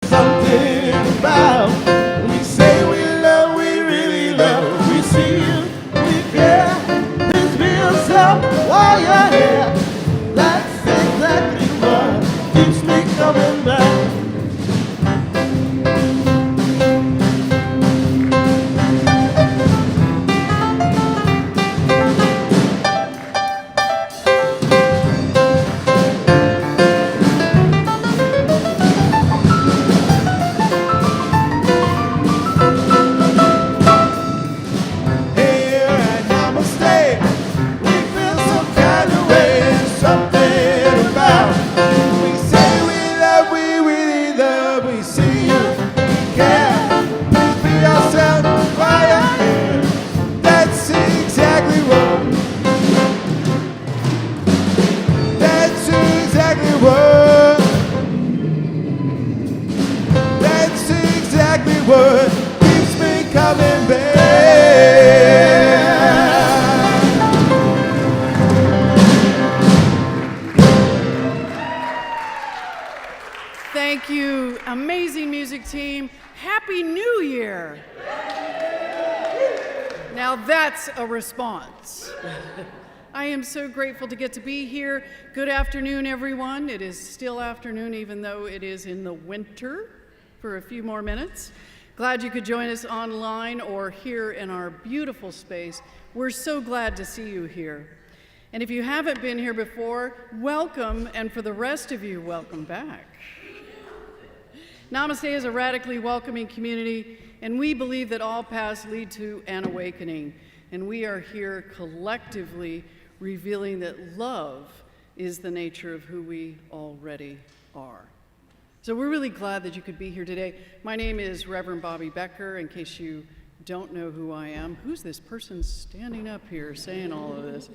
Something about we say we love, we really love. We see you, we care. This feels up while you're here. That's exactly what keeps me coming back. Here at Namasté, we feel some kind of way. Something about we say we love, we really love. We see you, we care. Please be yourself while you're here. That's exactly what. That's exactly what. That's exactly what keeps me coming back. Thank you, amazing music team. Happy New Year. Now that's a response. I am so grateful to get to be here. Good afternoon, everyone. It is still afternoon, even though it is in the winter for a few more minutes. Glad you could join us online or here in our beautiful space. We're so glad to see you here. And if you haven't been here before, welcome, and for the rest of you, welcome back. Namasté is a radically welcoming community, and we believe that all paths lead to an awakening. And we are here collectively revealing that love is the nature of who we already are. So we're really glad that you could be here today. My name is Reverend Bobby Becker. In case you don't know who I am, who's this person standing up here saying all of this?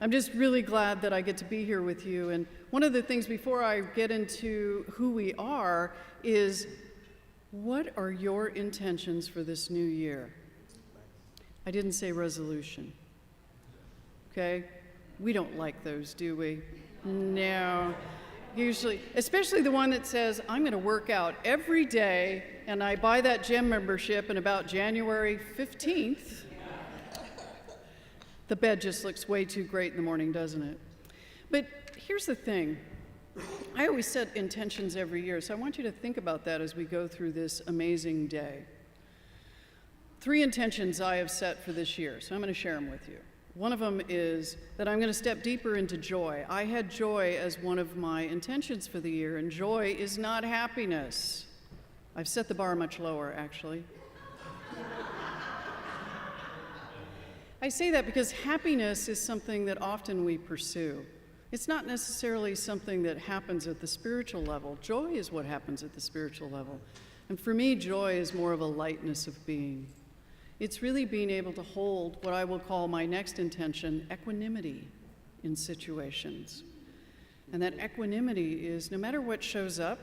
I'm just really glad that I get to be here with you. And one of the things before I get into who we are is, what are your intentions for this new year? I didn't say resolution, okay? We don't like those, do we? No. Usually, especially the one that says, I'm gonna work out every day, and I buy that gym membership, and about January 15th, the bed just looks way too great in the morning, doesn't it? But here's the thing. I always set intentions every year, so I want you to think about that as we go through this amazing day. 3 intentions I have set for this year, so I'm going to share them with you. One of them is that I'm going to step deeper into joy. I had joy as one of my intentions for the year, and joy is not happiness. I've set the bar much lower, actually. I say that because happiness is something that often we pursue. It's not necessarily something that happens at the spiritual level. Joy is what happens at the spiritual level. And for me, joy is more of a lightness of being. It's really being able to hold what I will call my next intention, equanimity in situations. And that equanimity is no matter what shows up,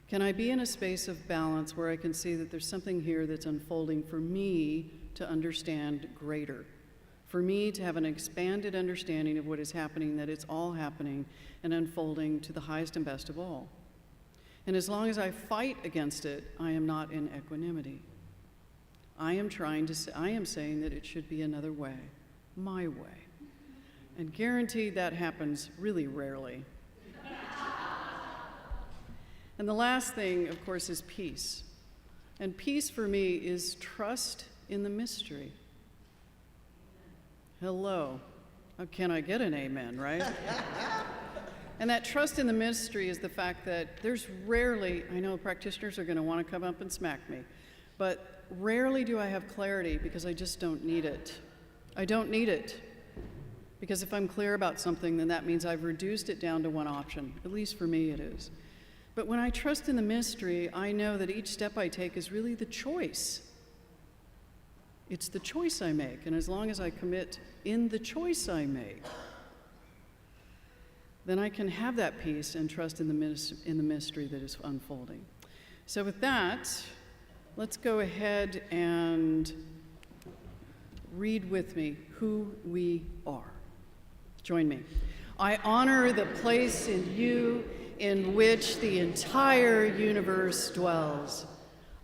can I be in a space of balance where I can see that there's something here that's unfolding for me to understand greater, for me to have an expanded understanding of what is happening, that it's all happening and unfolding to the highest and best of all. And as long as I fight against it, I am not in equanimity. I am saying that it should be another way, my way. And guaranteed that happens really rarely. And the last thing, of course, is peace. And peace for me is trust in the mystery. Hello. Oh, can I get an amen, right? And that trust in the mystery is the fact that there's rarely, I know practitioners are going to want to come up and smack me, but rarely do I have clarity because I just don't need it. I don't need it. Because if I'm clear about something, then that means I've reduced it down to one option. At least for me it is. But when I trust in the mystery, I know that each step I take is really the choice. It's the choice I make, and as long as I commit in the choice I make, then I can have that peace and trust in the mystery that is unfolding. So with that, let's go ahead and read with me who we are. Join me. I honor the place in you in which the entire universe dwells.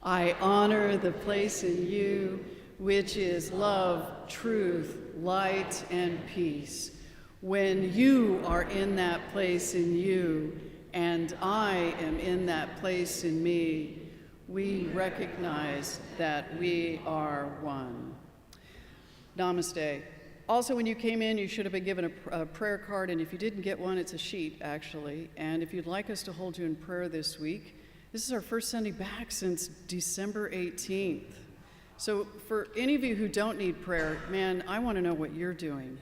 I honor the place in you which is love, truth, light, and peace. When you are in that place in you, and I am in that place in me, we recognize that we are one. Namaste. Also, when you came in, you should have been given a prayer card, and if you didn't get one, it's a sheet, actually. And if you'd like us to hold you in prayer this week, this is our first Sunday back since December 18th. So for any of you who don't need prayer, man, I want to know what you're doing.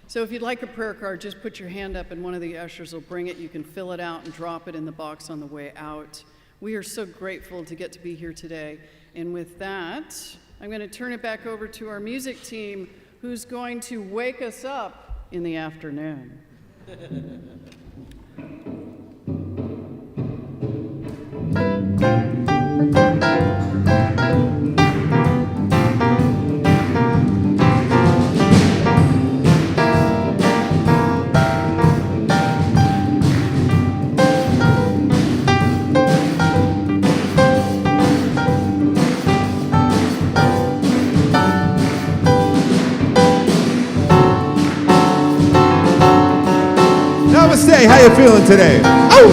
So if you'd like a prayer card, just put your hand up and one of the ushers will bring it. You can fill it out and drop it in the box on the way out. We are so grateful to get to be here today. And with that, I'm going to turn it back over to our music team, who's going to wake us up in the afternoon. Namaste, how you feeling today? Oh!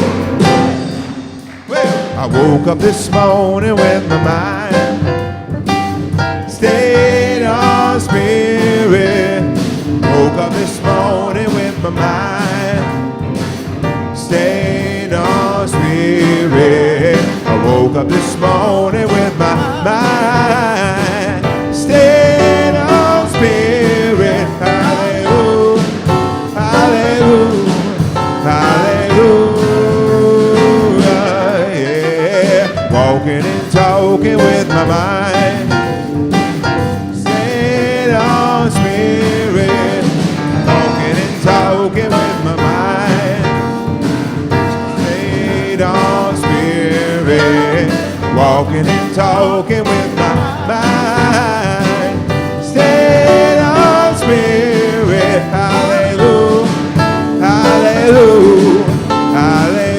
Well, I woke up this morning with my mind stayed on spirit. Woke up this morning with my mind stayed on spirit. I woke up this morning with my mind stayed on spirit. Hallelujah, hallelujah. Hallelujah, yeah. Walking and talking with my mind stayed on spirit. Walking and talking with my mind stayed on spirit. Walking and talking with my mind stayed on spirit. Hallelujah, hallelujah, hallelujah.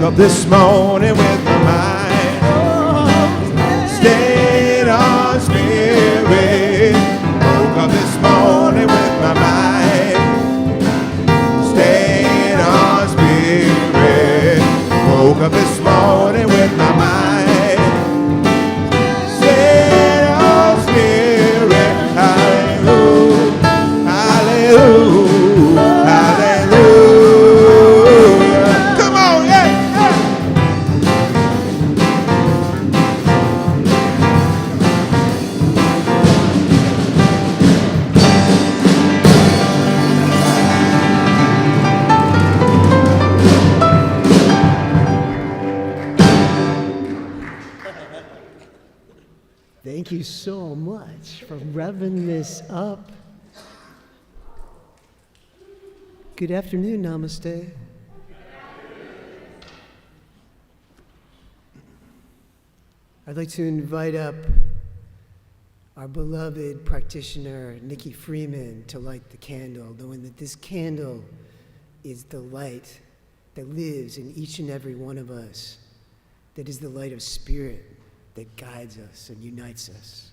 Up this morning with my mind stayed on spirit. Woke up this morning with my mind stayed on spirit. Woke up this morning with my mind stayed on spirit. Hallelujah, hallelujah, hallelujah. Come on, yeah. Thank you so much for revving this up. Good afternoon, Namaste. I'd like to invite up our beloved practitioner, Nikki Freeman, to light the candle, knowing that this candle is the light that lives in each and every one of us, that is the light of spirit that guides us and unites us.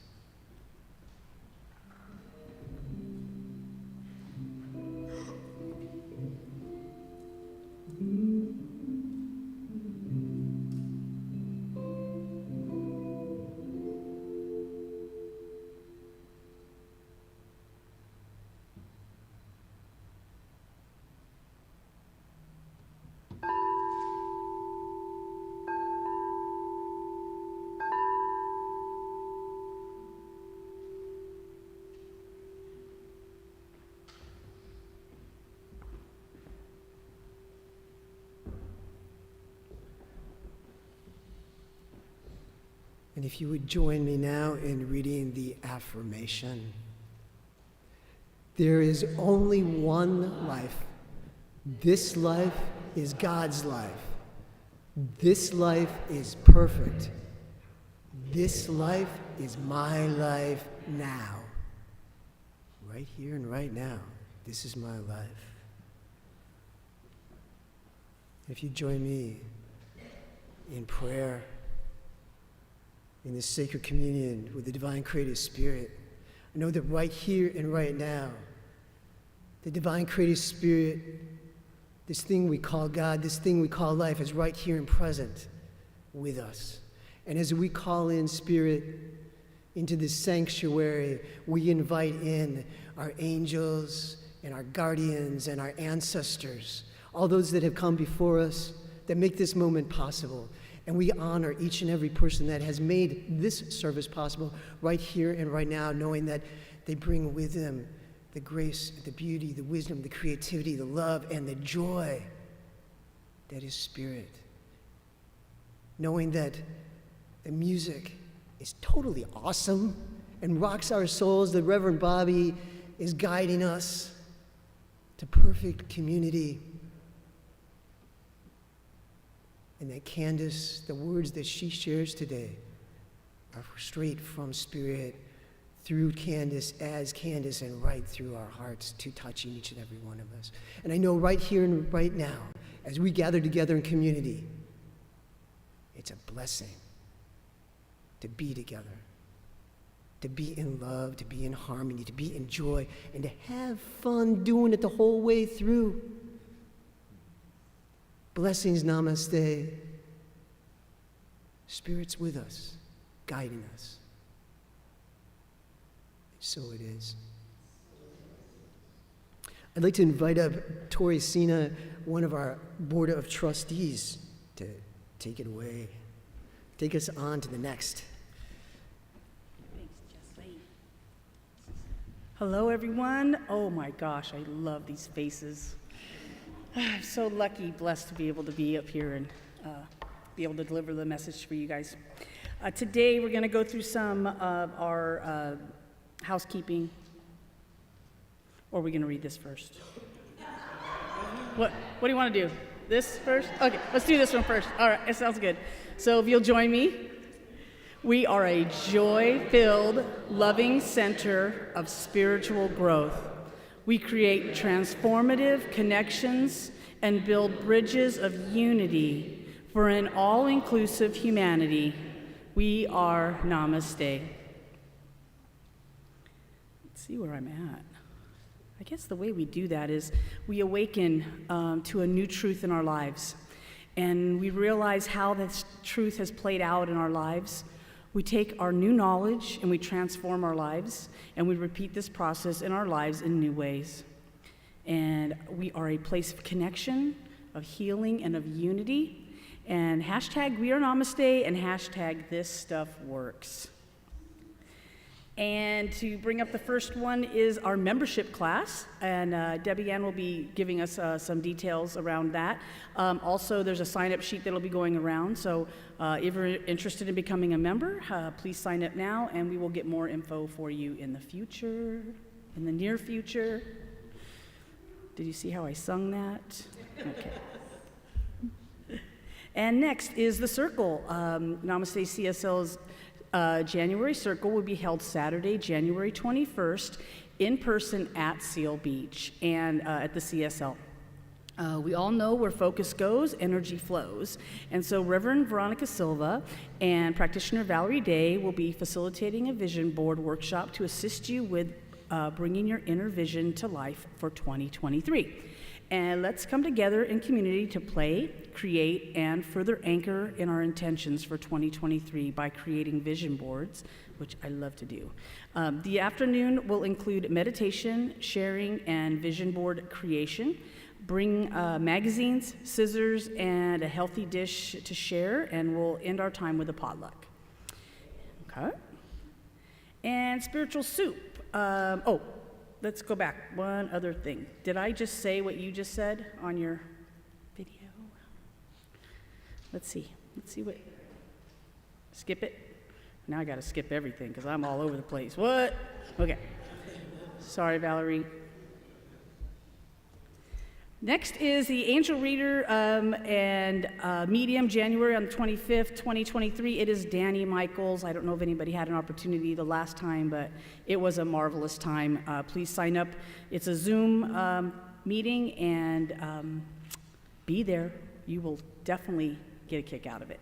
And if you would join me now in reading the affirmation. There is only one life. This life is God's life. This life is perfect. This life is my life now. Right here and right now. This is my life. If you join me in prayer, in this sacred communion with the divine creative spirit, I know that right here and right now, the divine creative spirit, this thing we call God, this thing we call life, is right here and present with us. And as we call in spirit into this sanctuary, we invite in our angels and our guardians and our ancestors, all those that have come before us that make this moment possible. And we honor each and every person that has made this service possible right here and right now, knowing that they bring with them the grace, the beauty, the wisdom, the creativity, the love, and the joy that is spirit. Knowing that the music is totally awesome and rocks our souls, that Reverend Bobby is guiding us to perfect community. And that Candace, the words that she shares today are straight from Spirit, through Candace, as Candace, and right through our hearts to touching each and every one of us. And I know right here and right now, as we gather together in community, it's a blessing to be together, to be in love, to be in harmony, to be in joy, and to have fun doing it the whole way through. Blessings, Namasté. Spirit's with us, guiding us. So it is. I'd like to invite up Tori Sina, one of our Board of Trustees, to take it away. Take us on to the next. Hello, everyone. Oh my gosh, I love these faces. I'm so lucky, blessed to be able to be up here and be able to deliver the message for you guys. Today, we're going to go through some of our housekeeping. Or are we going to read this first? What do you want to do? This first? Okay, let's do this one first. All right, it sounds good. So if you'll join me. We are a joy-filled, loving center of spiritual growth. We create transformative connections and build bridges of unity for an all-inclusive humanity. We are Namasté. Let's see where I'm at. I guess the way we do that is we awaken to a new truth in our lives. And we realize how this truth has played out in our lives. We take our new knowledge and we transform our lives, and we repeat this process in our lives in new ways. And we are a place of connection, of healing, and of unity. And hashtag we are Namasté and hashtag this stuff works. And to bring up the first one is our membership class, and Debbie Ann will be giving us some details around that. Also, there's a sign-up sheet that'll be going around, so if you're interested in becoming a member, please sign up now, and we will get more info for you in the future, in the near future. Did you see how I sung that? Okay. And next is the Circle. Namasté CSL's January Circle will be held Saturday, January 21st, in person at Seal Beach and at the CSL. We all know where focus goes, energy flows. And so Reverend Veronica Silva and practitioner Valerie Day will be facilitating a vision board workshop to assist you with bringing your inner vision to life for 2023. And let's come together in community to play, create, and further anchor in our intentions for 2023 by creating vision boards, which I love to do. The afternoon will include meditation, sharing, and vision board creation. Bring magazines, scissors, and a healthy dish to share, and we'll end our time with a potluck. Okay. And spiritual soup. Let's go back. One other thing. Did I just say what you just said on your video? Let's see. Let's see what. Skip it. Now I got to skip everything because I'm all over the place. What? Okay. Sorry, Valerie. Next is the Angel Reader and Medium, January on the 25th, 2023. It is Danny Michaels. I don't know if anybody had an opportunity the last time, but it was a marvelous time. Please sign up. It's a Zoom meeting, and be there. You will definitely get a kick out of it.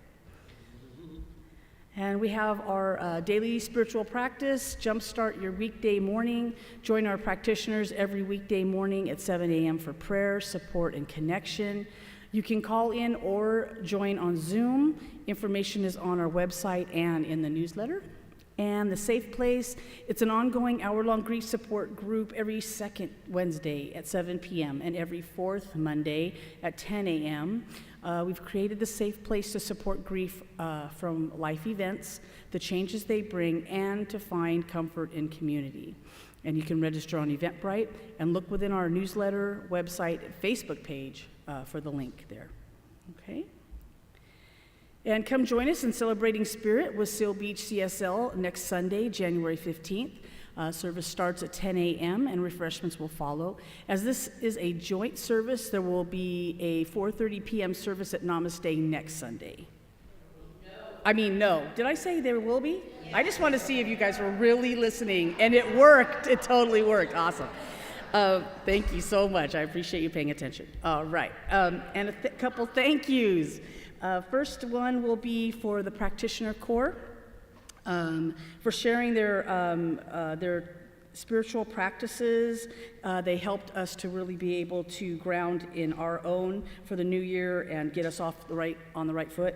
And we have our daily spiritual practice, Jumpstart Your Weekday Morning. Join our practitioners every weekday morning at 7 a.m. for prayer, support, and connection. You can call in or join on Zoom. Information is on our website and in the newsletter. And the Safe Place, it's an ongoing hour-long grief support group every second Wednesday at 7 p.m. and every fourth Monday at 10 a.m. We've created the Safe Place to support grief from life events, the changes they bring, and to find comfort in community. And you can register on Eventbrite and look within our newsletter, website, and Facebook page for the link there. Okay? And come join us in Celebrating Spirit with Seal Beach CSL next Sunday, January 15th. Service starts at 10 a.m. and refreshments will follow. As this is a joint service, there will be a 4:30 p.m. service at Namasté next Sunday. No. Did I say there will be? Yeah. I just want to see if you guys were really listening, and it worked. It totally worked. Awesome. Thank you so much. I appreciate you paying attention. All right. And a couple thank yous. First one will be for the Practitioner Corps. For sharing their spiritual practices. They helped us to really be able to ground in our own for the new year and get us on the right foot.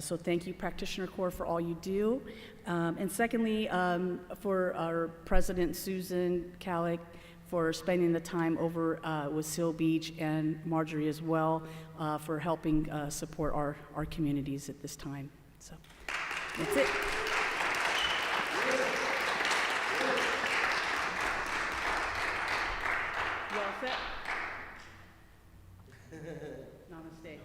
So thank you, Practitioner Corps, for all you do. And secondly, for our president, Susan Kalik, for spending the time over with Seal Beach, and Marjorie as well, for helping support our communities at this time. So that's it. You all set? Namaste.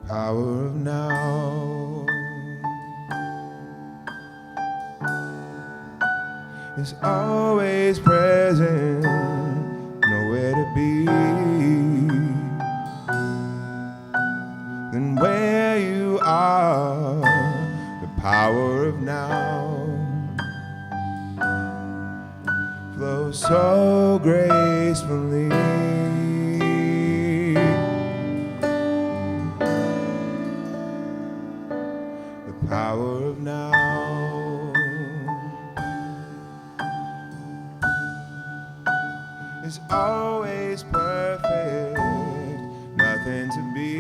Power of now is always present, nowhere to be than where you are. The power of now flows so gracefully. Power of now is always perfect, nothing to be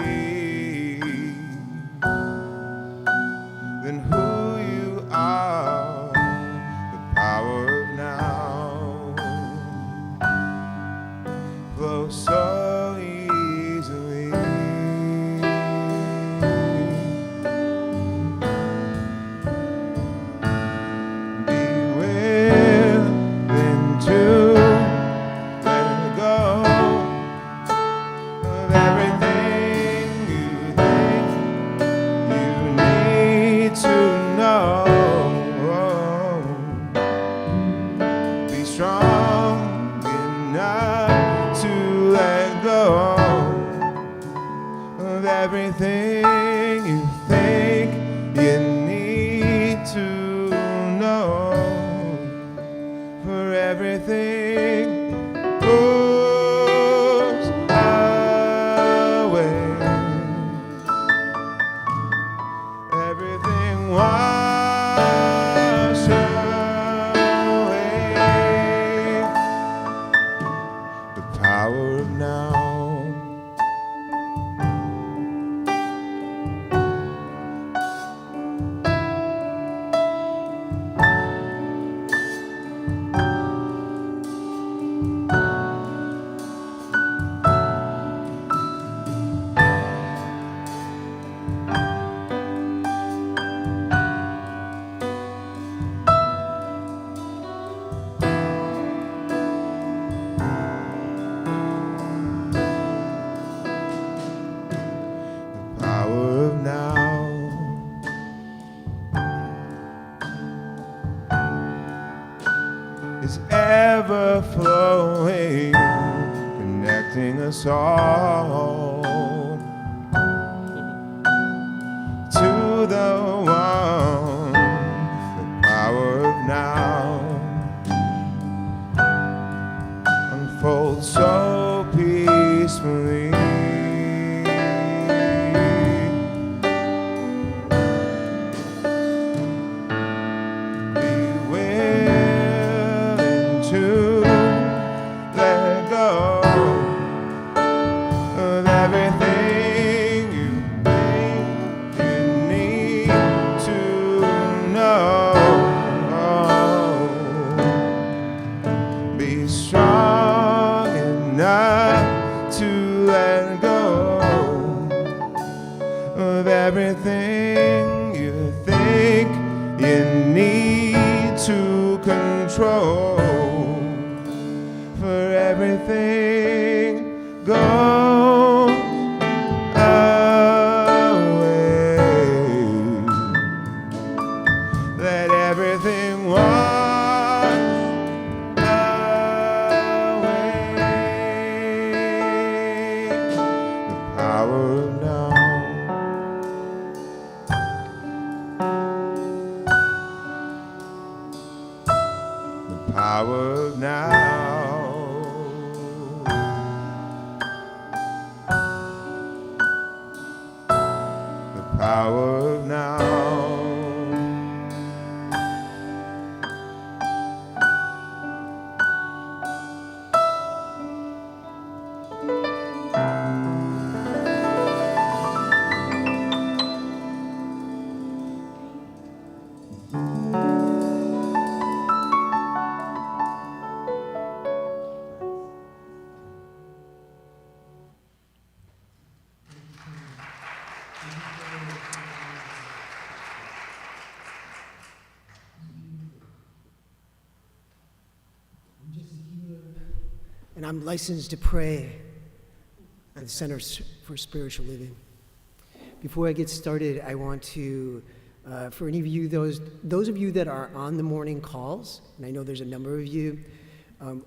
than who you are. The power of now flows so easily. To let go. is ever flowing, connecting us all to the one, the power of now unfolds so peacefully. Be willing to let go of everything you think you need to know. Be strong enough to let go of everything you think you need to control. For everything goes away. Let everything wash away. The power of now. The power of now. The power of now. And I'm licensed to pray at the Center for Spiritual Living. Before I get started, I want to, for any of you, those of you that are on the morning calls, and I know there's a number of you,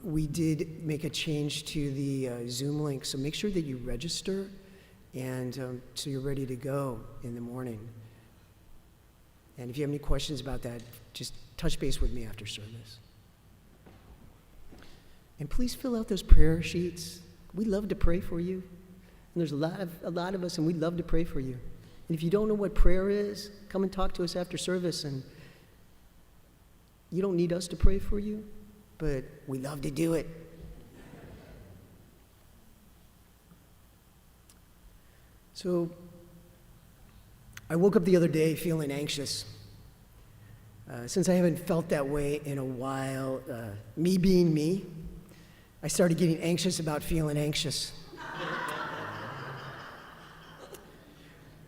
we did make a change to the Zoom link, so make sure that you register, and so you're ready to go in the morning. And if you have any questions about that, just touch base with me after service. And please fill out those prayer sheets. We love to pray for you. And there's a lot of us, and we'd love to pray for you. And if you don't know what prayer is, come and talk to us after service. And you don't need us to pray for you, but we love to do it. So I woke up the other day feeling anxious. Since I haven't felt that way in a while, me being me, I started getting anxious about feeling anxious.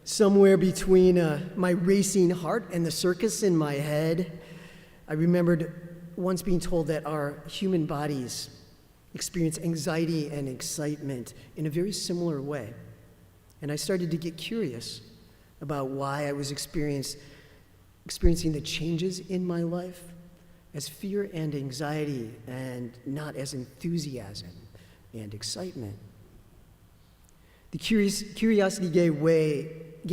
Somewhere between my racing heart and the circus in my head, I remembered once being told that our human bodies experience anxiety and excitement in a very similar way. And I started to get curious about why I was experiencing the changes in my life as fear and anxiety and not as enthusiasm and excitement. The curiosity gave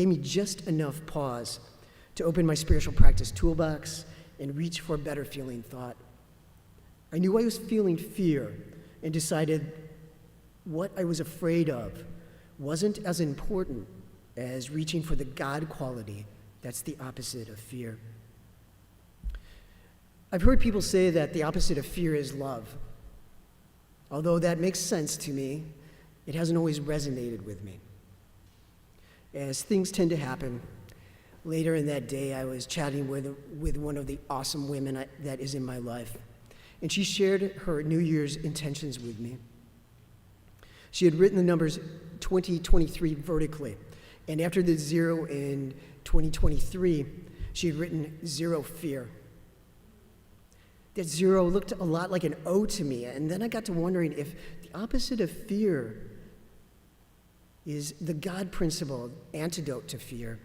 me just enough pause to open my spiritual practice toolbox and reach for a better feeling thought. I knew I was feeling fear and decided what I was afraid of wasn't as important as reaching for the God quality that's the opposite of fear. I've heard people say that the opposite of fear is love. Although that makes sense to me, it hasn't always resonated with me. As things tend to happen, later in that day, I was chatting with one of the awesome women that is in my life, and she shared her New Year's intentions with me. She had written the numbers 2023 vertically, and after the 0 in 2023, she had written 0 fear. That 0 looked a lot like an O to me, and then I got to wondering if the opposite of fear is the God principle, antidote to fear,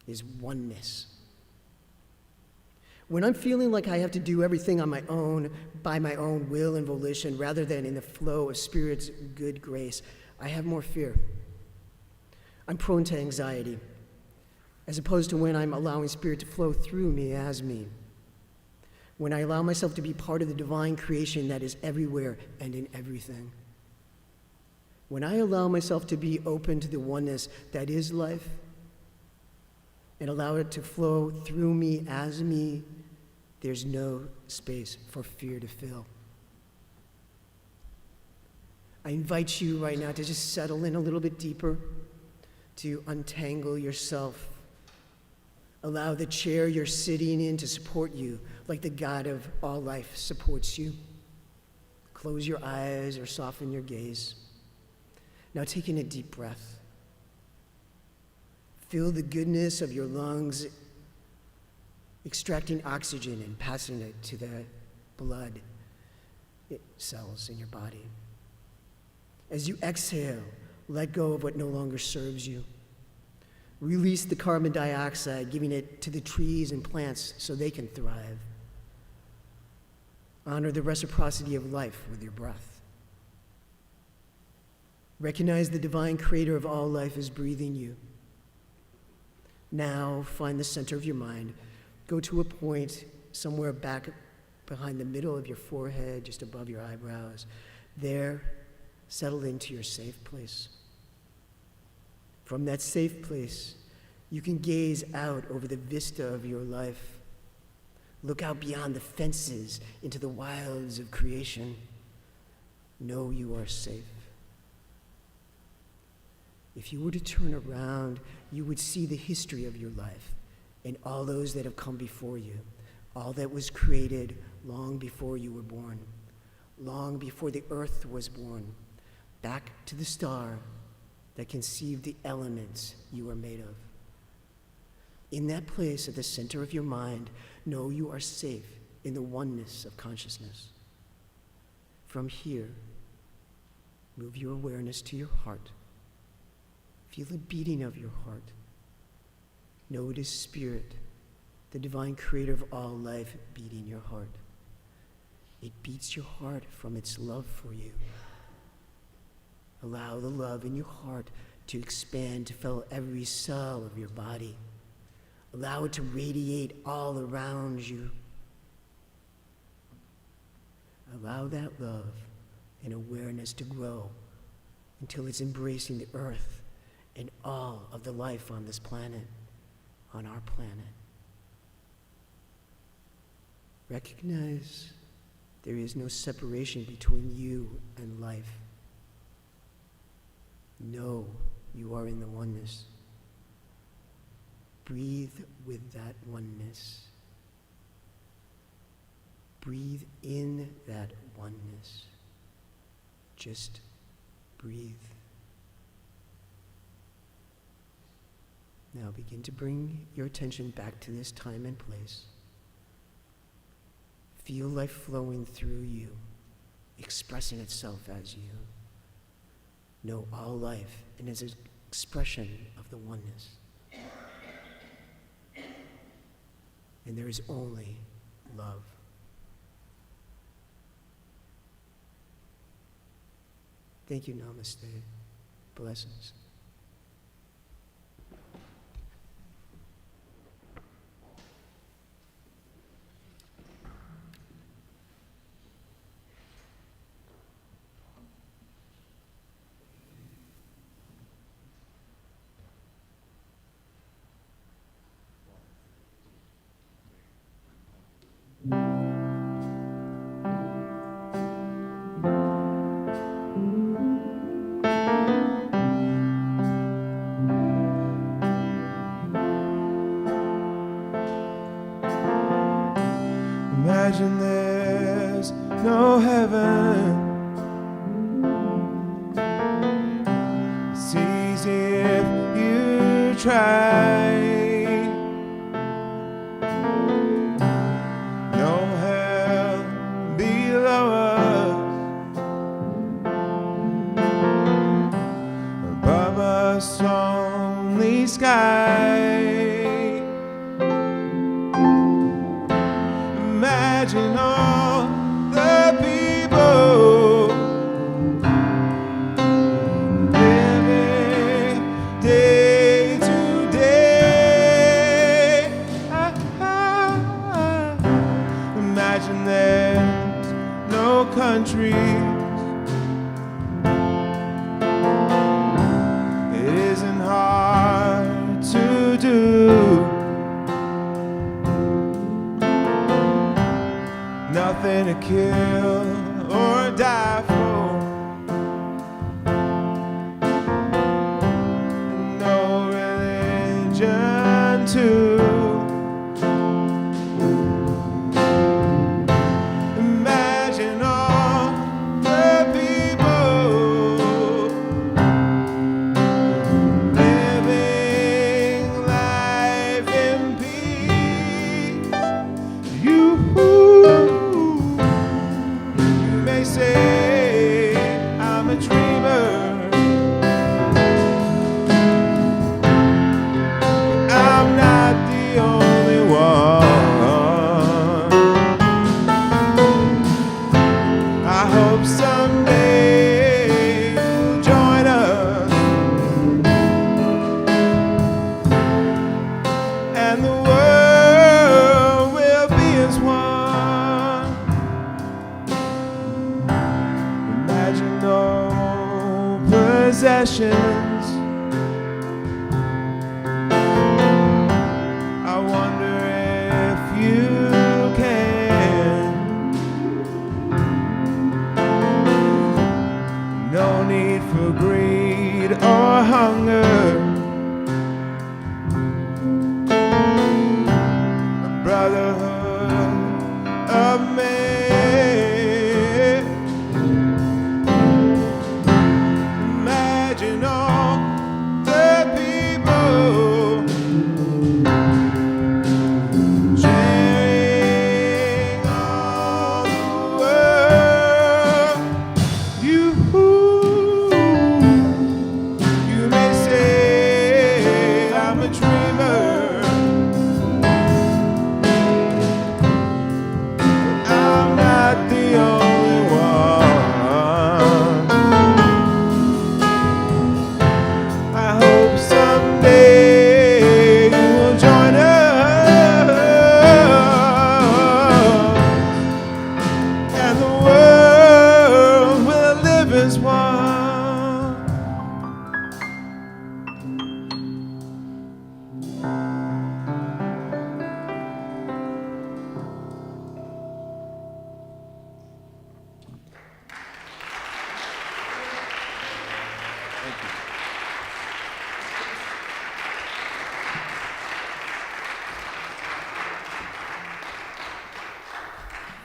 is oneness. When I'm feeling like I have to do everything on my own, by my own will and volition, rather than in the flow of Spirit's good grace, I have more fear. I'm prone to anxiety, as opposed to when I'm allowing Spirit to flow through me as me. When I allow myself to be part of the divine creation that is everywhere and in everything. When I allow myself to be open to the oneness that is life, and allow it to flow through me as me, there's no space for fear to fill. I invite you right now to just settle in a little bit deeper, to untangle yourself. Allow the chair you're sitting in to support you, like the God of all life supports you. Close your eyes or soften your gaze. Now take in a deep breath. Feel the goodness of your lungs extracting oxygen and passing it to the blood cells in your body. As you exhale, let go of what no longer serves you. Release the carbon dioxide, giving it to the trees and plants so they can thrive. Honor the reciprocity of life with your breath. Recognize the divine creator of all life is breathing you. Now find the center of your mind. Go to a point somewhere back behind the middle of your forehead, just above your eyebrows. There, settle into your safe place. From that safe place, you can gaze out over the vista of your life. Look out beyond the fences into the wilds of creation. Know you are safe. If you were to turn around, you would see the history of your life and all those that have come before you, all that was created long before you were born, long before the earth was born, back to the star that conceived the elements you are made of. In that place at the center of your mind, know you are safe in the oneness of consciousness. From here, move your awareness to your heart. Feel the beating of your heart. Know it is Spirit, the divine creator of all life, beating your heart. It beats your heart from its love for you. Allow the love in your heart to expand to fill every cell of your body. Allow it to radiate all around you. Allow that love and awareness to grow until it's embracing the earth and all of the life on this planet, on our planet. Recognize there is no separation between you and life. Know you are in the oneness. Breathe with that oneness. Breathe in that oneness. Just breathe. Now begin to bring your attention back to this time and place. Feel life flowing through you, expressing itself as you. Know all life and its expression of the oneness. And there is only love. Thank you, Namaste. Blessings. Imagine there's no heaven. It's easy if you try. No hell below us, above us only sky. Imagine all the people living day to day. Imagine there's no countries. It isn't hard to do. Nothing to kill or die for. No religion too. Imagine all the people living life in peace. You may say I'm a dreamer. I'm not the only one. I hope someday you'll join us, and the world will be as one. Imagine no possessions. I wonder if you can. No need for greed or hunger. A brotherhood of men. Imagine all the people sharing all the world. You may say I'm a dreamer. I'm not the only one. I hope someday you will join us, and the world will live as one.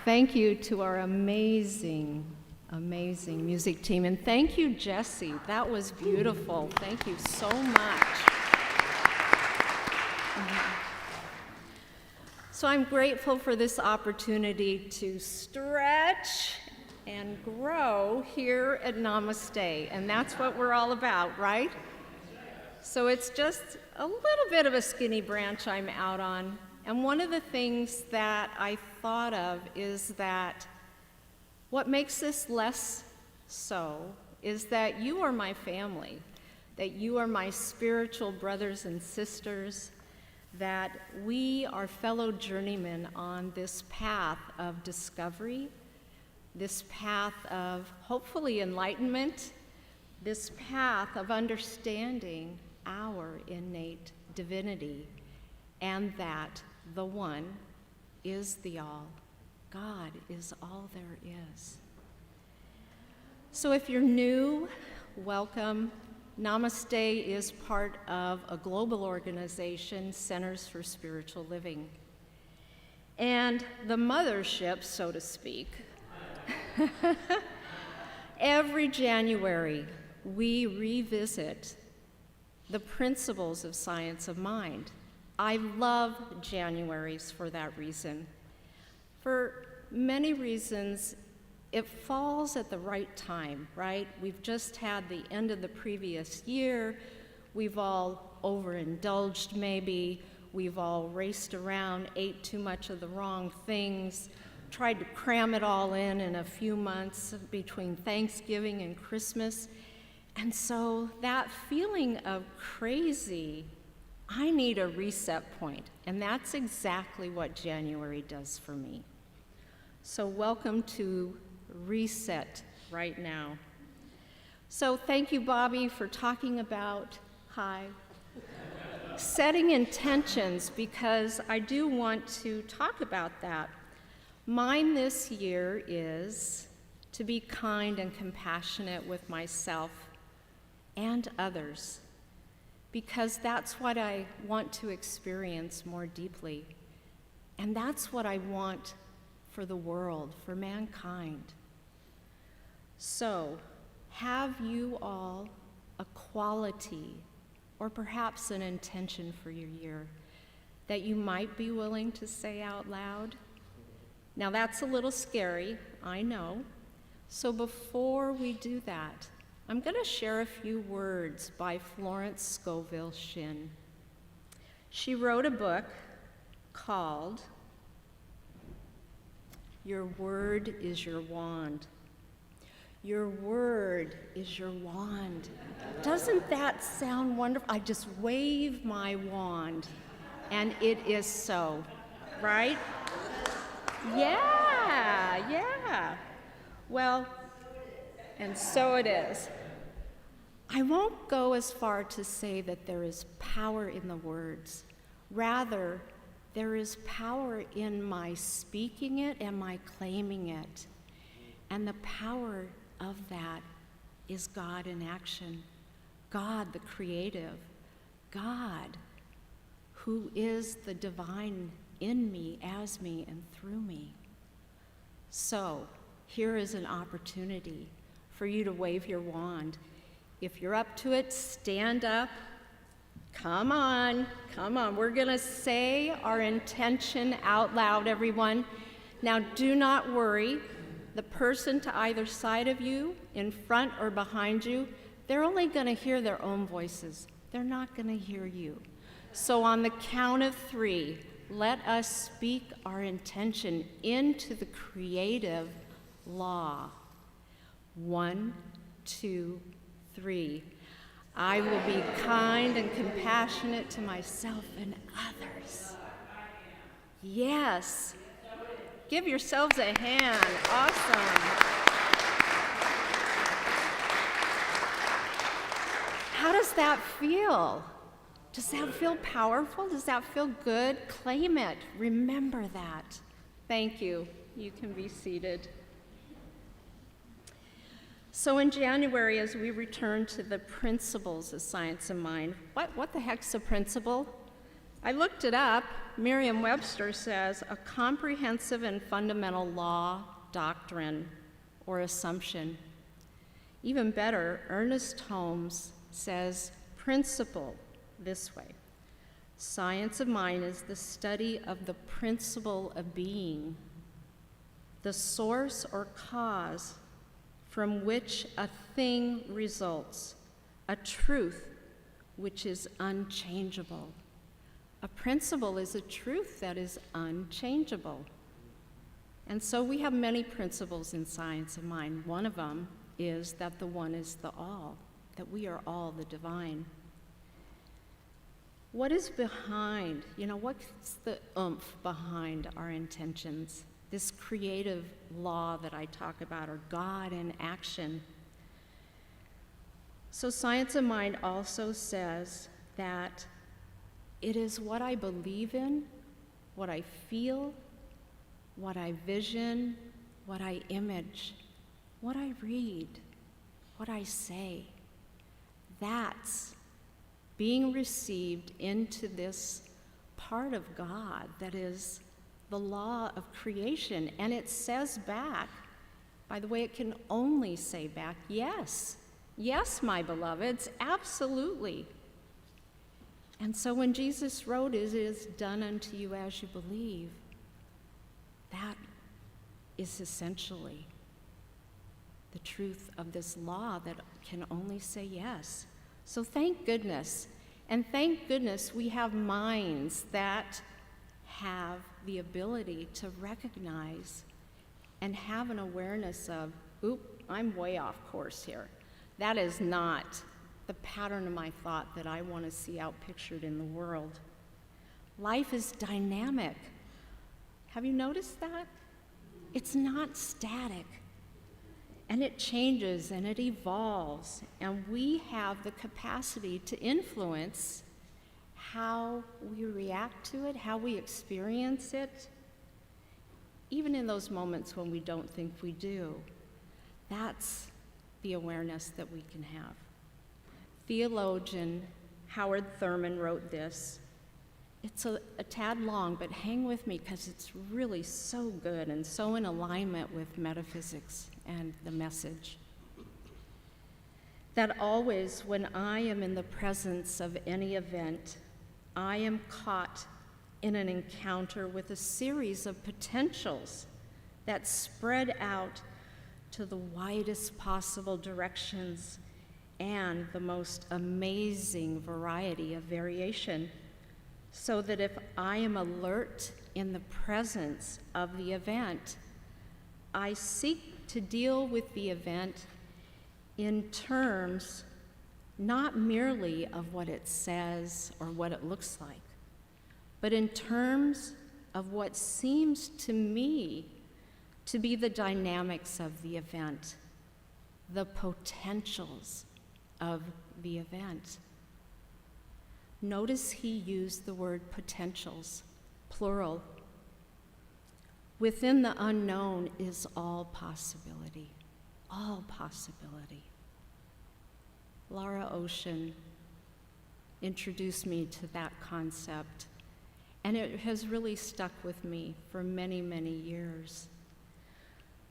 Thank you to our amazing, amazing music team. And thank you, Jesse. That was beautiful. Thank you so much. So I'm grateful for this opportunity to stretch and grow here at Namasté. And that's what we're all about, right? So it's just a little bit of a skinny branch I'm out on. And one of the things that I thought of is that what makes this less so is that you are my family, that you are my spiritual brothers and sisters, that we are fellow journeymen on this path of discovery, this path of hopefully enlightenment, this path of understanding our innate divinity, and that the one is the all. God is all there is. So if you're new, welcome. Namasté is part of a global organization, Centers for Spiritual Living. And the mothership, so to speak, every January we revisit the principles of science of mind. I love Januaries for that reason. For many reasons, it falls at the right time, right? We've just had the end of the previous year. We've all overindulged maybe. We've all raced around, ate too much of the wrong things. tried to cram it all in a few months between Thanksgiving and Christmas. And so that feeling of crazy, I need a reset point, and that's exactly what January does for me. So welcome to Reset right now. So thank you, Bobby, for talking about, setting intentions, because I do want to talk about that. Mine this year is to be kind and compassionate with myself and others, because that's what I want to experience more deeply. And that's what I want for the world, for mankind. So, have you all a quality or perhaps an intention for your year that you might be willing to say out loud? Now, that's a little scary, I know. So before we do that, I'm going to share a few words by Florence Scovel Shinn. She wrote a book called Your Word is Your Wand. Your word is your wand. Doesn't that sound wonderful? I just wave my wand, and it is so, right? Yeah. Well, and so it is. I won't go as far to say that there is power in the words. Rather, there is power in my speaking it and my claiming it. And the power of that is God in action. God, the creative. God, who is the divine in me, as me, and through me. So, here is an opportunity for you to wave your wand. If you're up to it, stand up. Come on. We're going to say our intention out loud, everyone. Now, do not worry. The person to either side of you, in front or behind you, they're only going to hear their own voices. They're not going to hear you. So on the count of 3, let us speak our intention into the creative law. 1, 2, 3. I will be kind and compassionate to myself and others. Yes. Give yourselves a hand. Awesome. How does that feel? Does that feel powerful? Does that feel good? Claim it. Remember that. Thank you. You can be seated. So in January, as we return to the principles of science of mind, what the heck's a principle? I looked it up. Merriam-Webster says a comprehensive and fundamental law, doctrine, or assumption. Even better, Ernest Holmes says principle this way. Science of mind is the study of the principle of being, the source or cause from which a thing results, a truth which is unchangeable. A principle is a truth that is unchangeable. And so we have many principles in science of mind. One of them is that the one is the all, that we are all the divine. What is behind, what's the oomph behind our intentions? This creative law that I talk about, or God in action. So science of mind also says that it is what I believe in, what I feel, what I vision, what I image, what I read, what I say. That's being received into this part of God that is the law of creation. And it says back, by the way, it can only say back, yes, my beloveds, absolutely. And so when Jesus wrote, "It is done unto you as you believe," that is essentially the truth of this law that can only say yes. So thank goodness. And thank goodness we have minds that have the ability to recognize and have an awareness of, oop, I'm way off course here. That is not the pattern of my thought that I want to see outpictured in the world. Life is dynamic. Have you noticed that? It's not static. And it changes and it evolves, and we have the capacity to influence how we react to it, how we experience it, even in those moments when we don't think we do. That's the awareness that we can have. Theologian Howard Thurman wrote this. It's a tad long, but hang with me because it's really so good and so in alignment with metaphysics and the message. That always when I am in the presence of any event, I am caught in an encounter with a series of potentials that spread out to the widest possible directions and the most amazing variety of variation. So that if I am alert in the presence of the event, I seek to deal with the event in terms not merely of what it says or what it looks like, but in terms of what seems to me to be the dynamics of the event, the potentials of the event. Notice he used the word potentials, plural. Within the unknown is all possibility, all possibility. Laura Ocean introduced me to that concept, and it has really stuck with me for many, many years.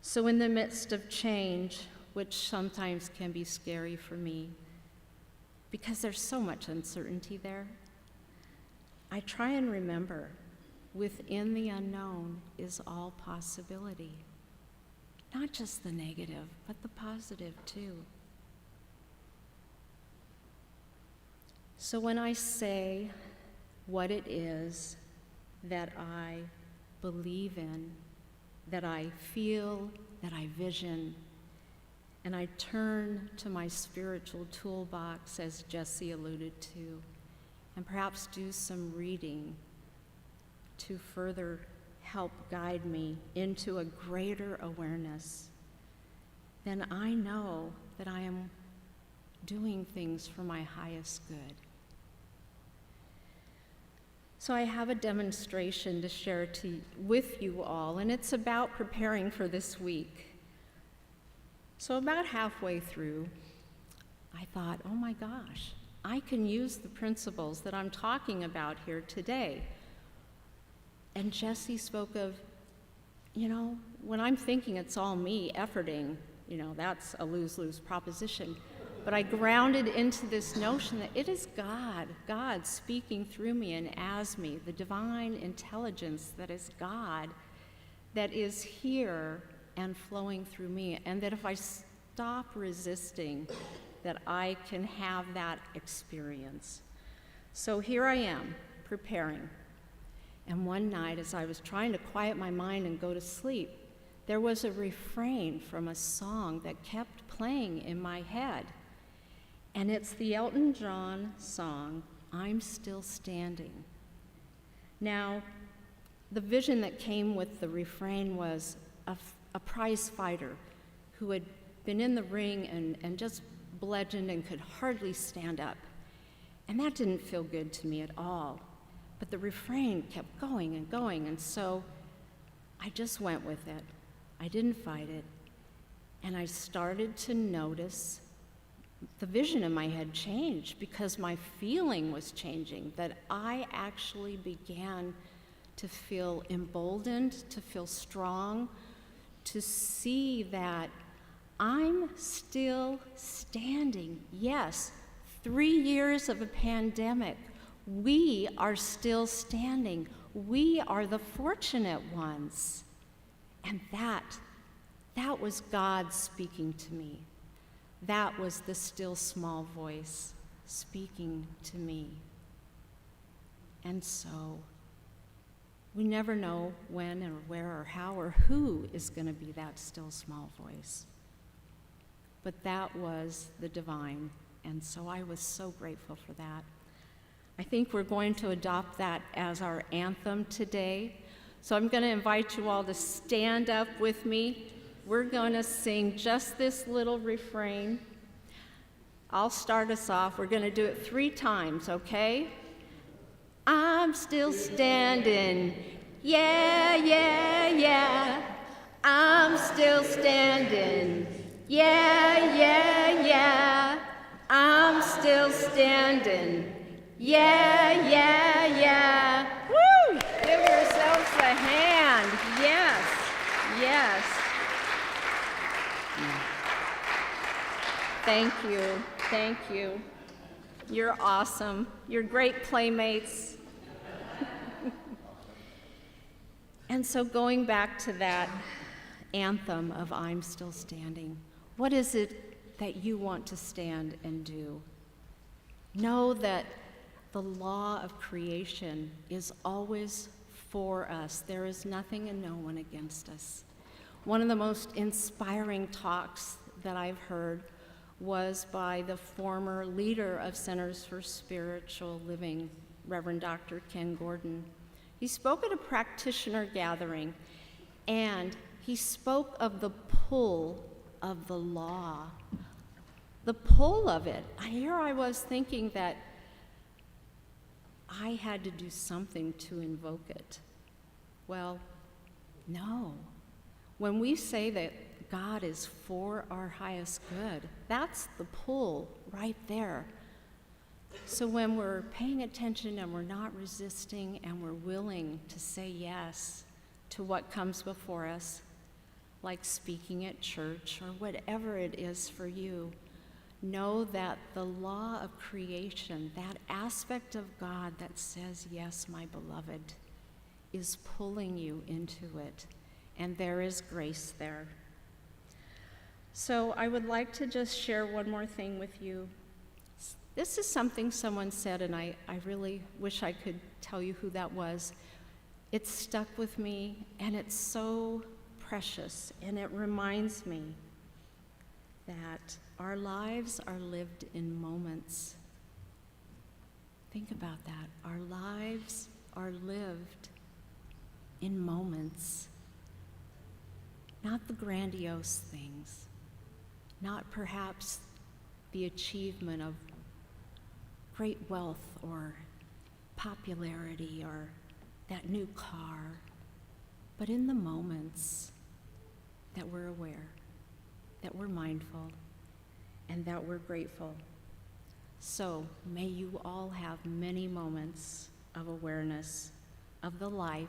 So in the midst of change, which sometimes can be scary for me, because there's so much uncertainty there, I try and remember within the unknown is all possibility. Not just the negative, but the positive too. So when I say what it is that I believe in, that I feel, that I vision, and I turn to my spiritual toolbox, as Jesse alluded to, and perhaps do some reading to further help guide me into a greater awareness, then I know that I am doing things for my highest good. So I have a demonstration to share with you all, and it's about preparing for this week. So about halfway through, I thought, oh my gosh, I can use the principles that I'm talking about here today. And Jesse spoke of, when I'm thinking it's all me efforting, that's a lose-lose proposition. But I grounded into this notion that it is God speaking through me and as me, the divine intelligence that is God, that is here and flowing through me, and that if I stop resisting, that I can have that experience. So here I am, preparing. And one night, as I was trying to quiet my mind and go to sleep, there was a refrain from a song that kept playing in my head. And it's the Elton John song, I'm Still Standing. Now, the vision that came with the refrain was a prize fighter who had been in the ring and just bludgeoned and could hardly stand up. And that didn't feel good to me at all. But the refrain kept going and going, and so I just went with it. I didn't fight it. And I started to notice the vision in my head change because my feeling was changing, that I actually began to feel emboldened, to feel strong, to see that I'm still standing. Yes, 3 years of a pandemic, we are still standing. We are the fortunate ones. And that was God speaking to me. That was the still small voice speaking to me. And so We never know when or where or how or who is going to be that still small voice. But that was the divine, and so I was so grateful for that. I think we're going to adopt that as our anthem today. So I'm going to invite you all to stand up with me. We're going to sing just this little refrain. I'll start us off. We're going to do it 3 times, okay? I'm still standing. Yeah, yeah, yeah. I'm still standing. Yeah, yeah, yeah. I'm still standing. Yeah, yeah, yeah. Woo! Give yourselves a hand. Yes, yes. Thank you, thank you. You're awesome. You're great playmates. And so going back to that anthem of I'm Still Standing, what is it that you want to stand and do? Know that the law of creation is always for us. There is nothing and no one against us. One of the most inspiring talks that I've heard was by the former leader of Centers for Spiritual Living, Reverend Dr. Ken Gordon. He spoke at a practitioner gathering, and he spoke of the pull of the law. The pull of it. Here I was thinking that I had to do something to invoke it. Well, no. When we say that God is for our highest good, that's the pull right there. So when we're paying attention and we're not resisting and we're willing to say yes to what comes before us, like speaking at church or whatever it is for you, know that the law of creation, that aspect of God that says, yes, my beloved, is pulling you into it. And there is grace there. So I would like to just share one more thing with you. This is something someone said, and I really wish I could tell you who that was. It stuck with me, and it's so precious, and it reminds me that our lives are lived in moments. Think about that. Our lives are lived in moments. Not the grandiose things, not perhaps the achievement of great wealth or popularity or that new car, but in the moments that we're aware, that we're mindful, and that we're grateful. So may you all have many moments of awareness of the life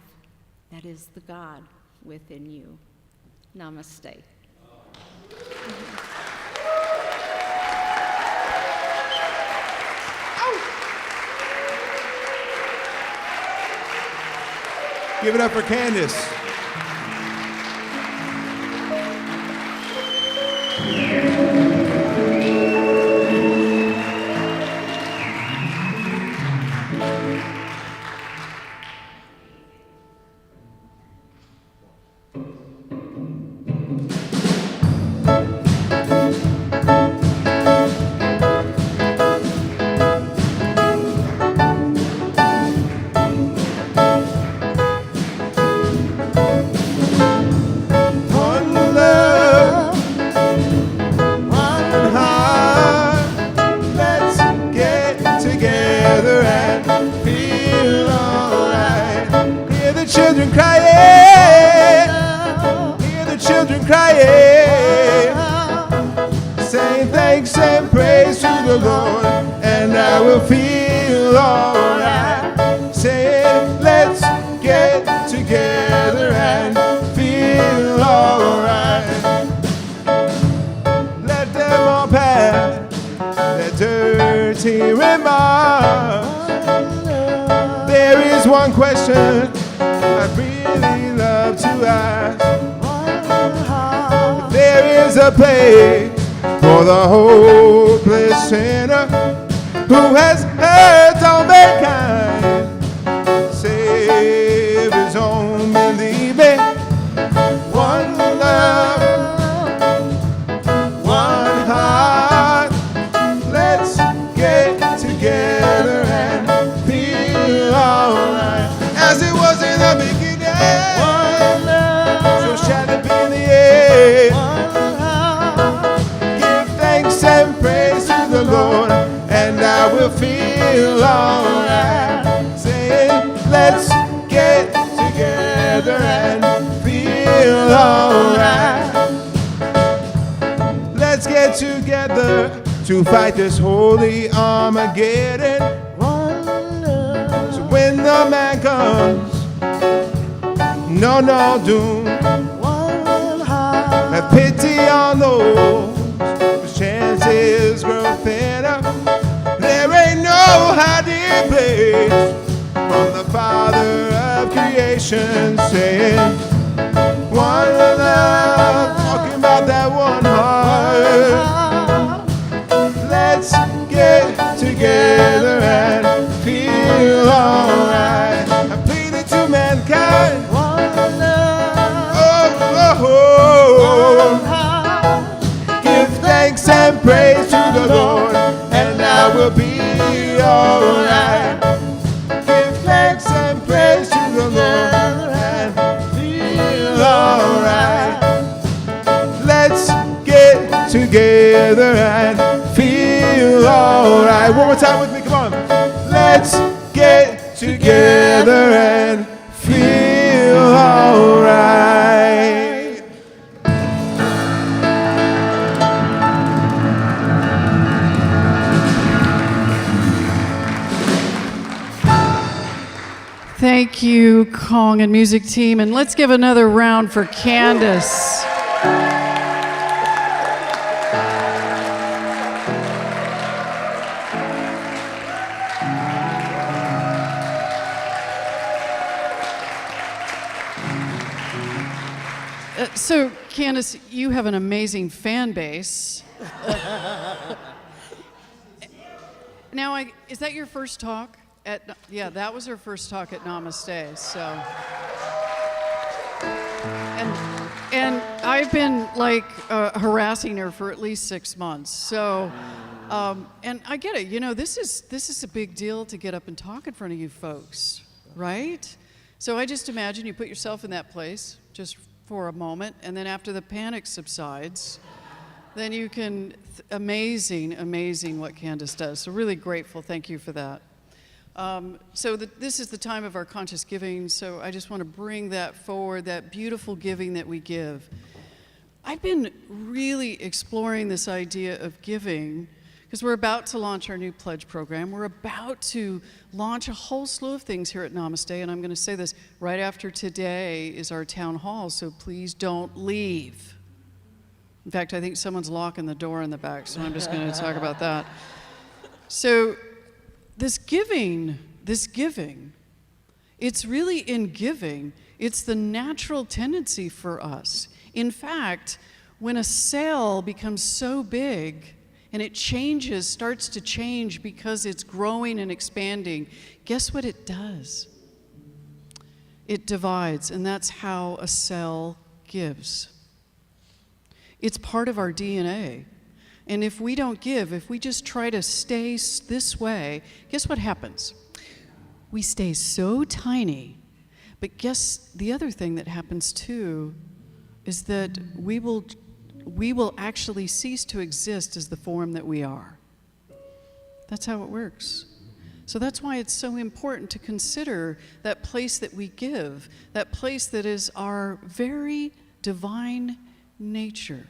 that is the God within you. Namaste. Give it up for Candace. Children crying, hear the children crying, saying thanks and praise to the Lord, and I will feel alright. Saying let's get together and feel alright. Let them all pass their dirty remarks. There is one question I'd really love to ask. If there is a place for the hopeless sinner who has hurt all mankind, save his own feel alright. Saying, let's get together and feel alright. Let's get together to fight this holy Armageddon. So when the man comes, no doom. Have pity on those whose chances grow thinner. There ain't no hiding place from the Father of creation, saying, one love, talking about that one heart. Let's get together and feel alright. I plead it to mankind. Give thanks and praise to the Lord, and I will be alright. Give thanks and praise to the Lord, and feel alright. Let's get together and feel alright. One more time with me, come on. Let's get together and feel alright. Thank you, Kong and music team. And let's give another round for Candace. So, Candace, you have an amazing fan base. Now, is that your first talk? Yeah, that was her first talk at Namasté. So, and I've been like harassing her for at least 6 months. So, and I get it. You know, this is a big deal to get up and talk in front of you folks, right? So I just imagine you put yourself in that place just for a moment, and then after the panic subsides, then you can amazing what Candace does. So really grateful. Thank you for that. This is the time of our conscious giving, so I just want to bring that forward, that beautiful giving that we give. I've been really exploring this idea of giving because we're about to launch our new pledge program. We're about to launch a whole slew of things here at Namasté, and I'm going to say this right after today is our town hall, so please don't leave. In fact, I think someone's locking the door in the back, so I'm just going to talk about that. So this giving, it's really in giving, it's the natural tendency for us. In fact, when a cell becomes so big and it starts to change because it's growing and expanding, guess what it does? It divides, and that's how a cell gives. It's part of our DNA. And if we don't give, if we just try to stay this way, guess what happens? We stay so tiny. But guess the other thing that happens too is that we will actually cease to exist as the form that we are. That's how it works. So that's why it's so important to consider that place that we give, that place that is our very divine nature.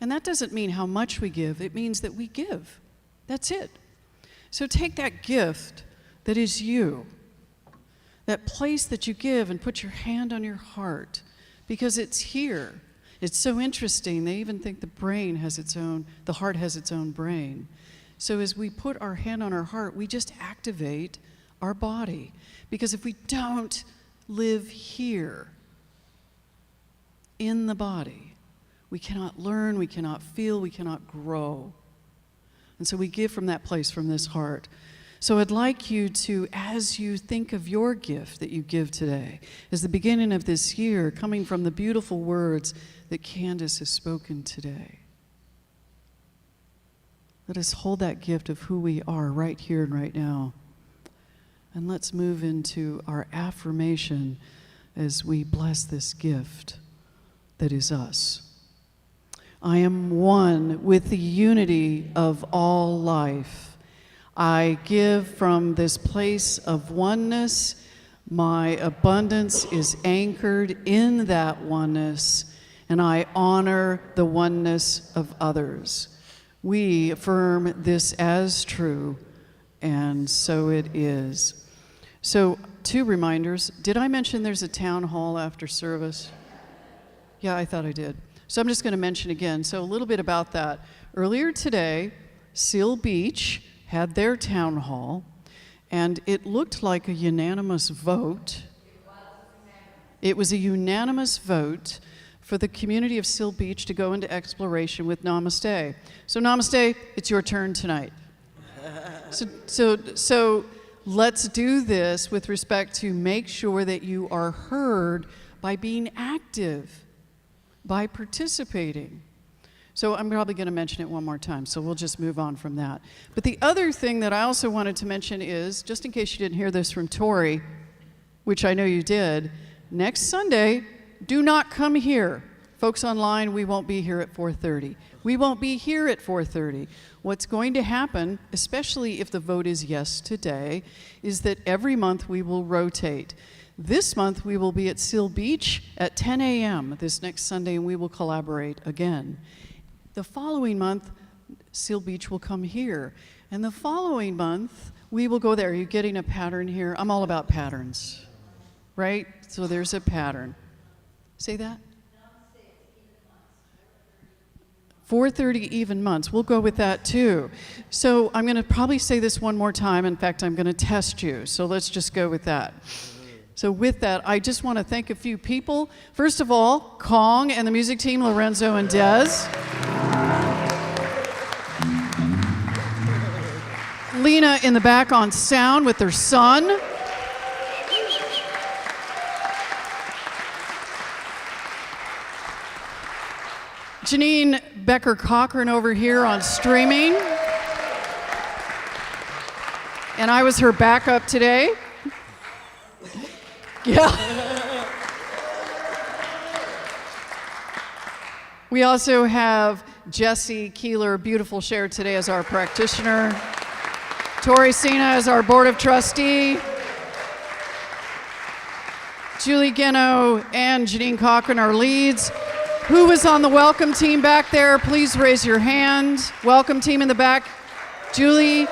And that doesn't mean how much we give, it means that we give. That's it. So take that gift that is you, that place that you give, and put your hand on your heart, because it's here. It's so interesting. They even think the heart has its own brain. So as we put our hand on our heart, we just activate our body. Because if we don't live here in the body, we cannot learn, we cannot feel, we cannot grow. And so we give from that place, from this heart. So I'd like you to, as you think of your gift that you give today, as the beginning of this year, coming from the beautiful words that Candace has spoken today, let us hold that gift of who we are right here and right now. And let's move into our affirmation as we bless this gift that is us. I am one with the unity of all life. I give from this place of oneness. My abundance is anchored in that oneness, and I honor the oneness of others. We affirm this as true, and so it is. So, 2 reminders. Did I mention there's a town hall after service? Yeah, I thought I did. So I'm just going to mention again. So a little bit about that. Earlier today, Seal Beach had their town hall, and it looked like a unanimous vote. It was a unanimous vote for the community of Seal Beach to go into exploration with Namasté. So Namasté, it's your turn tonight. So let's do this with respect to make sure that you are heard by being active, by participating. So I'm probably going to mention it one more time, so we'll just move on from that. But the other thing that I also wanted to mention is, just in case you didn't hear this from Tori, which I know you did, next Sunday, do not come here. Folks online, we won't be here at 4:30. We won't be here at 4:30. What's going to happen, especially if the vote is yes today, is that every month we will rotate. This month we will be at Seal Beach at 10 a.m. this next Sunday, and we will collaborate again. The following month, Seal Beach will come here. And the following month, we will go there. Are you getting a pattern here? I'm all about patterns, right? So there's a pattern. Say that? 4:30 even months. We'll go with that too. So I'm going to probably say this one more time. In fact, I'm going to test you. So let's just go with that. So with that, I just want to thank a few people. First of all, Kong and the music team, Lorenzo and Dez. Lena in the back on sound with their son. Janine Becker-Cochran over here on streaming. And I was her backup today. Yeah. We also have Jessie Keeler, beautiful share today as our practitioner. Tori Sina as our board of trustee. Julie Geno and Janine Cochran, our leads. Who was on the welcome team back there? Please raise your hand. Welcome team in the back. Julie,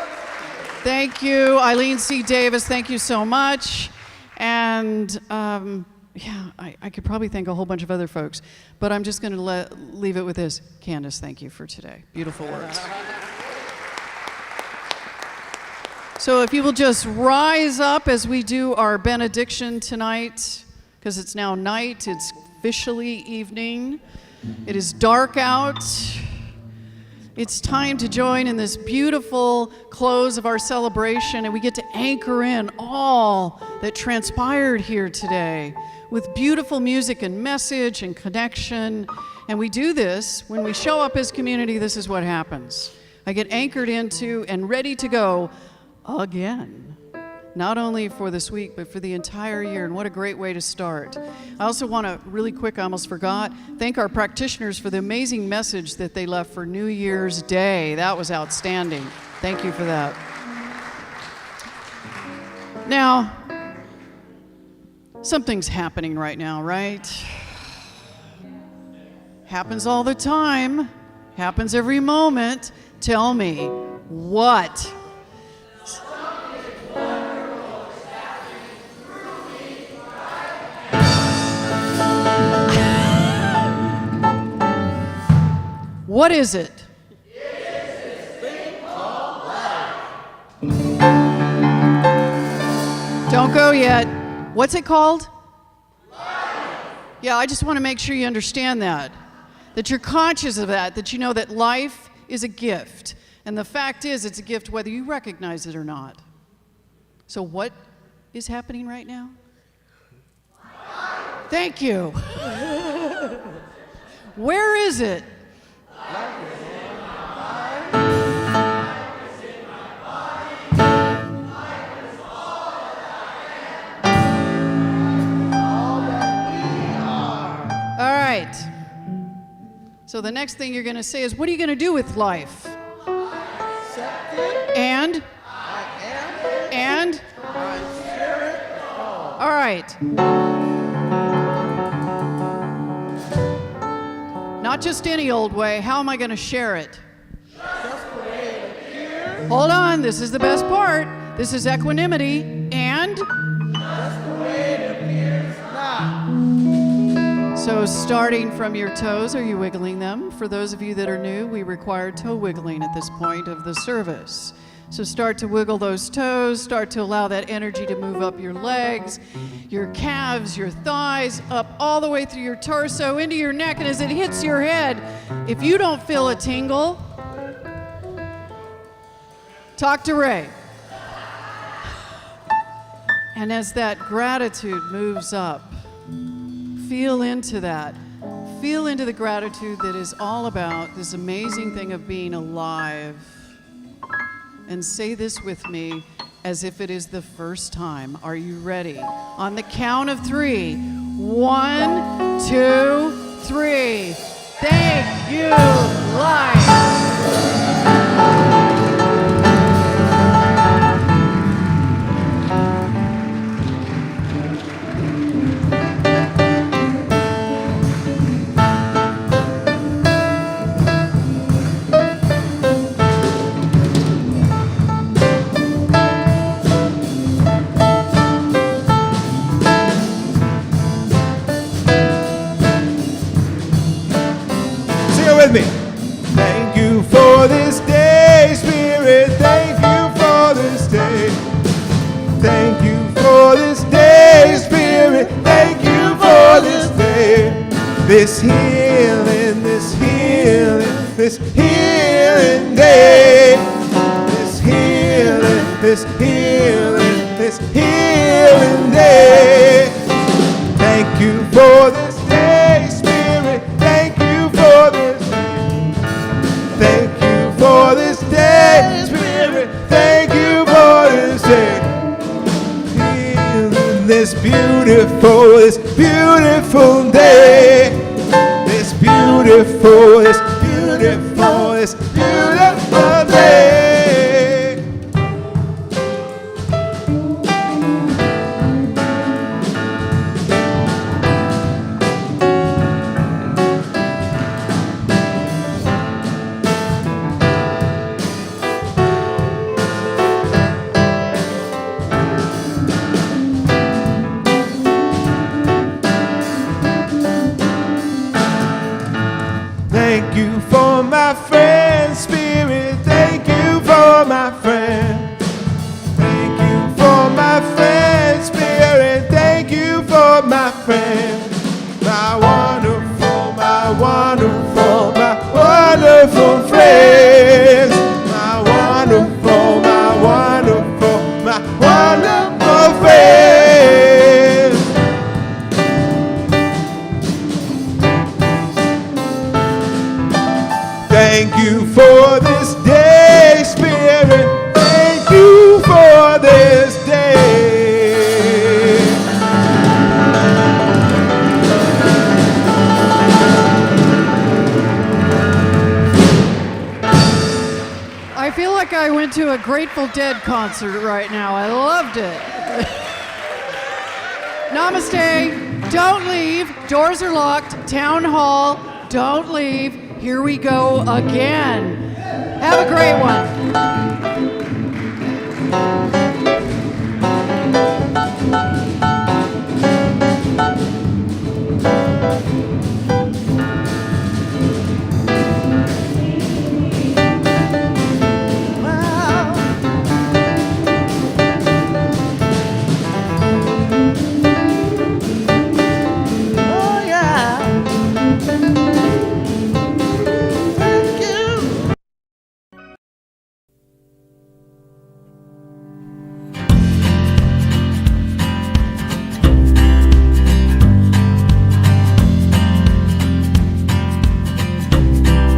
thank you. Eileen C. Davis, thank you so much. And I could probably thank a whole bunch of other folks, but I'm just going to leave it with this. Candace, thank you for today. Beautiful words. So if you will just rise up as we do our benediction tonight, because it's now night, it's officially evening. It is dark out. It's time to join in this beautiful close of our celebration, and we get to anchor in all that transpired here today with beautiful music and message and connection. And we do this when we show up as community. This is what happens. I get anchored into and ready to go again. Not only for this week, but for the entire year, and what a great way to start. I also want to, really quick, I almost forgot, thank our practitioners for the amazing message that they left for New Year's Day. That was outstanding. Thank you for that. Now, something's happening right now, right? Happens all the time, happens every moment. Tell me, what? What is it? Don't go yet. What's it called? Life. Yeah, I just want to make sure you understand that you're conscious of that you know that life is a gift. And the fact is, it's a gift whether you recognize it or not. So what is happening right now? Life. Thank you. Where is it? So the next thing you're going to say is, what are you going to do with life? And And? All right. Not just any old way. How am I going to share it? Hold on. This is the best part. This is equanimity. And? So starting from your toes, are you wiggling them? For those of you that are new, we require toe wiggling at this point of the service. So start to wiggle those toes, start to allow that energy to move up your legs, your calves, your thighs, up all the way through your torso, into your neck, and as it hits your head, if you don't feel a tingle, talk to Ray. And as that gratitude moves up, feel into that. Feel into the gratitude that is all about this amazing thing of being alive. And say this with me as if it is the first time. Are you ready? On the count of 3. 1, 2, 3. Thank you, life. With me. Thank you for this day, Spirit. Thank you for this day. Thank you for this day, Spirit. Thank you for this day. This healing, this healing, this healing day. This healing, this healing, this healing day. Thank you for this day, Spirit. Thank you for this. Thank you for this day, Spirit. Thank you for this day. Feeling this beautiful day. This beautiful day. Thank you for my friend, Spirit. Thank you for my friend. Thank you for my friend, Spirit. Thank you for my friend. My wonderful, my wonderful, my wonderful friends. My wonderful, my wonderful, my wonderful friends. Thank you for this day, Spirit. Thank you for this day. I feel like I went to a Grateful Dead concert right now. I loved it. Namaste. Don't leave. Doors are locked. Town hall. Don't leave. Here we go again. Have a great one.